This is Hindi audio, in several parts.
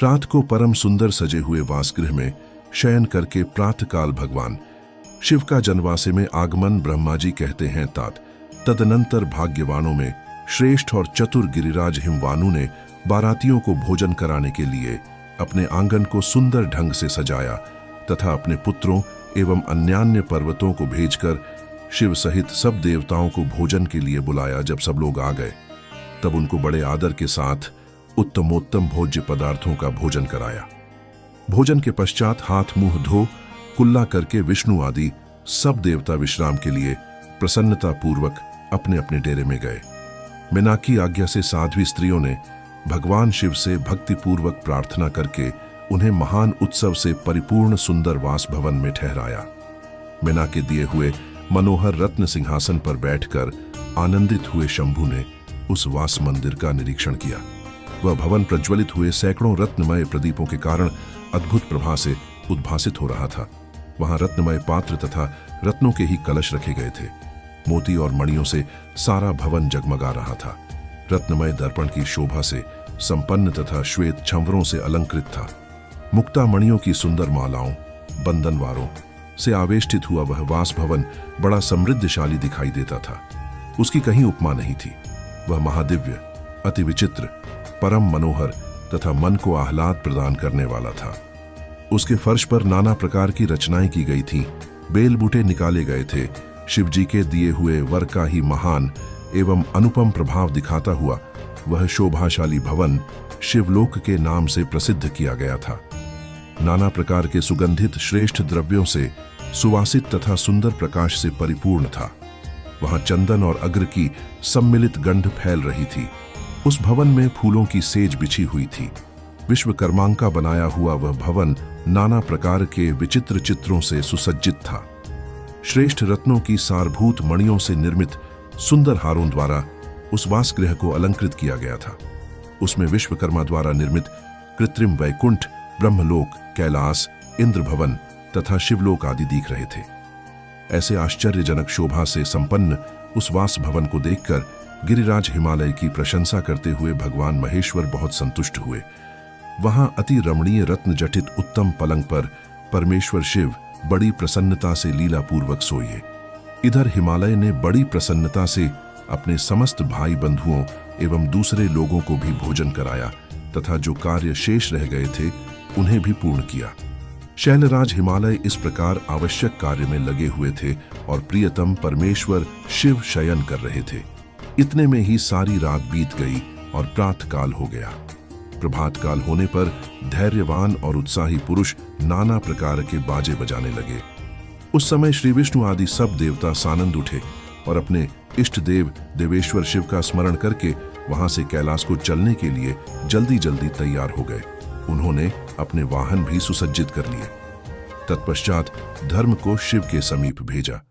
रात को परम सुंदर सजे हुए वासगृह में शयन करके प्रातःकाल भगवान शिव का जनवासे में आगमन ब्रह्मा जी कहते हैं तात। तदनंतर भाग्यवानों में श्रेष्ठ और चतुर गिरिराज हिमवानु ने बारातियों को भोजन कराने के लिए अपने आंगन को सुंदर ढंग से सजाया तथा अपने पुत्रों एवं अन्यान्य पर्वतों को भेजकर शिव सहित सब देवताओं को भोजन के लिए बुलाया। जब सब लोग आ गए तब उनको बड़े आदर के साथ उत्तमोत्तम भोज्य पदार्थों का भोजन कराया। भोजन के पश्चात हाथ मुंह धो कुल्ला करके विष्णु आदि सब देवता विश्राम के लिए प्रसन्नता पूर्वक अपने अपने डेरे में गए। मीना की आज्ञा से साध्वी स्त्रियों ने भगवान शिव से भक्तिपूर्वक प्रार्थना करके उन्हें महान उत्सव से परिपूर्ण सुंदर वास भवन में ठहराया। मीना के दिए हुए मनोहर रत्न सिंहासन पर बैठकर आनंदित हुए शंभु ने उस वास मंदिर का निरीक्षण किया। वह भवन प्रज्वलित हुए सैकड़ों रत्नमय प्रदीपों के कारण अद्भुत प्रभा से उद्भासित हो रहा था। वहां रत्नमय पात्र तथा रत्नों के ही कलश रखे गए थे। मोती और मणियों से सारा भवन जगमगा रहा था। रत्नमय दर्पण की शोभा से संपन्न तथा श्वेत छंवरों से अलंकृत था। मुक्ता मणियों की सुंदर मालाओं बंधनवारों से आवेष्टित हुआ वह वास भवन बड़ा समृद्धशाली दिखाई देता था। उसकी कहीं उपमा नहीं थी। वह महादिव्य, अति विचित्र, परम मनोहर तथा मन को आह्लाद प्रदान करने वाला था। उसके फर्श पर नाना प्रकार की रचनाएं की गई थीं। बेल बूटे निकाले गए थे। शिव जी के दिए हुए वर का ही महान एवं अनुपम प्रभाव दिखाता हुआ वह शोभाशाली भवन शिवलोक के नाम से प्रसिद्ध किया गया था। नाना प्रकार के सुगंधित श्रेष्ठ द्रव्यों से सुवासित तथा सुंदर प्रकाश से परिपूर्ण था। वहां चंदन और अग्र की सम्मिलित गंध फैल रही थी। उस भवन में फूलों की सेज बिछी हुई थी। विश्वकर्मा का बनाया हुआ वह भवन नाना प्रकार के विचित्र चित्रों से सुसज्जित था। श्रेष्ठ रत्नों की सारभूत मणियों से निर्मित सुंदर हारों द्वारा उस वासगृह को अलंकृत किया गया था। उसमें विश्वकर्मा द्वारा निर्मित कृत्रिम वैकुंठ, ब्रह्मलोक, कैलाश, इंद्र भवन तथा शिवलोक आदि दिख रहे थे। ऐसे आश्चर्यजनक शोभा से संपन्न उस वास भवन को देखकर गिरिराज हिमालय की प्रशंसा करते हुए भगवान महेश्वर बहुत संतुष्ट हुए। वहां अति रमणीय रत्न जटित उत्तम पलंग पर परमेश्वर शिव बड़ी प्रसन्नता से लीला पूर्वक सोए। इधर हिमालय ने बड़ी प्रसन्नता से अपने समस्त भाई बंधुओं एवं दूसरे लोगों को भी भोजन कराया तथा जो कार्य शेष रह गए थे उन्हें भी पूर्ण किया। शैलराज हिमालय इस प्रकार आवश्यक कार्य में लगे हुए थे और प्रियतम परमेश्वर शिव शयन कर रहे थे। इतने में ही सारी रात बीत गई और प्रातःकाल हो गया। प्रभात काल होने पर धैर्यवान और उत्साही पुरुष नाना प्रकार के बाजे बजाने लगे। उस समय श्री विष्णु आदि सब देवता सानंद उठे और अपने इष्ट देव देवेश्वर शिव का स्मरण करके वहां से कैलाश को चलने के लिए जल्दी जल्दी तैयार हो गए। उन्होंने अपने वाहन भी सुसज्जित कर लिए। तत्पश्चात धर्म को शिव के समीप भेजा।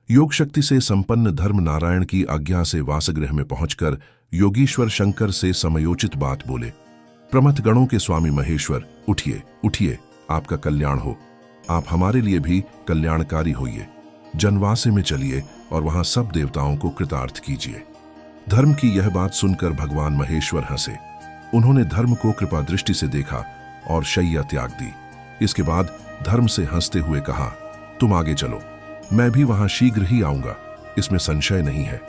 योग शक्ति से संपन्न धर्म नारायण की आज्ञा से वासगृह में पहुंचकर योगीश्वर शंकर से समयोचित बात बोले। प्रमथ गणों के स्वामी महेश्वर, उठिए उठिए, आपका कल्याण हो। आप हमारे लिए भी कल्याणकारी होइए। जनवासे में चलिए और वहां सब देवताओं को कृतार्थ कीजिए। धर्म की यह बात सुनकर भगवान महेश्वर हंसे। उन्होंने धर्म को कृपा दृष्टि से देखा और शैया त्याग दी। इसके बाद धर्म से हंसते हुए कहा, तुम आगे चलो, मैं भी वहां शीघ्र ही आऊंगा, इसमें संशय नहीं है।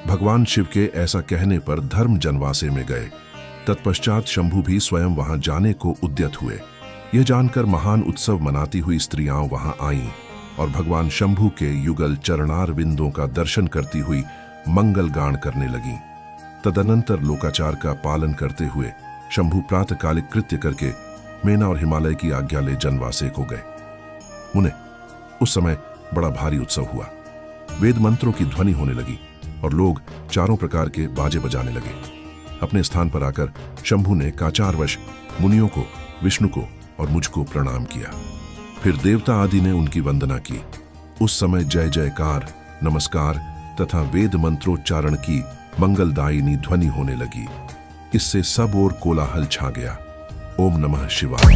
भगवान शिव के ऐसा कहने पर धर्म जनवासे में गए। तत्पश्चात शंभु भी स्वयं वहां जाने को उद्यत हुए। यह जानकर महान उत्सव मनाती हुई स्त्रियां वहां आईं और भगवान शंभु के युगल चरणार विंदों का दर्शन करती हुई मंगल गान करने लगीं। तदनंतर लोकाचार का पालन करते हुए शंभु प्रातःकालिक कृत्य करके मीना और हिमालय की आज्ञा ले जनवासे को गए। मुने, उस समय बड़ा भारी उत्सव हुआ। वेद मंत्रों की ध्वनि होने लगी और लोग चारों प्रकार के बाजे बजाने लगे। अपने स्थान पर आकर शंभु ने काचारवश मुनियों को, विष्णु को और मुझको प्रणाम किया। फिर देवता आदि ने उनकी वंदना की। उस समय जय जयकार, नमस्कार तथा वेद मंत्रोच्चारण की मंगलदायिनी ध्वनि होने लगी। इससे सब ओर कोलाहल छा गया। ओम नमः शिवाय।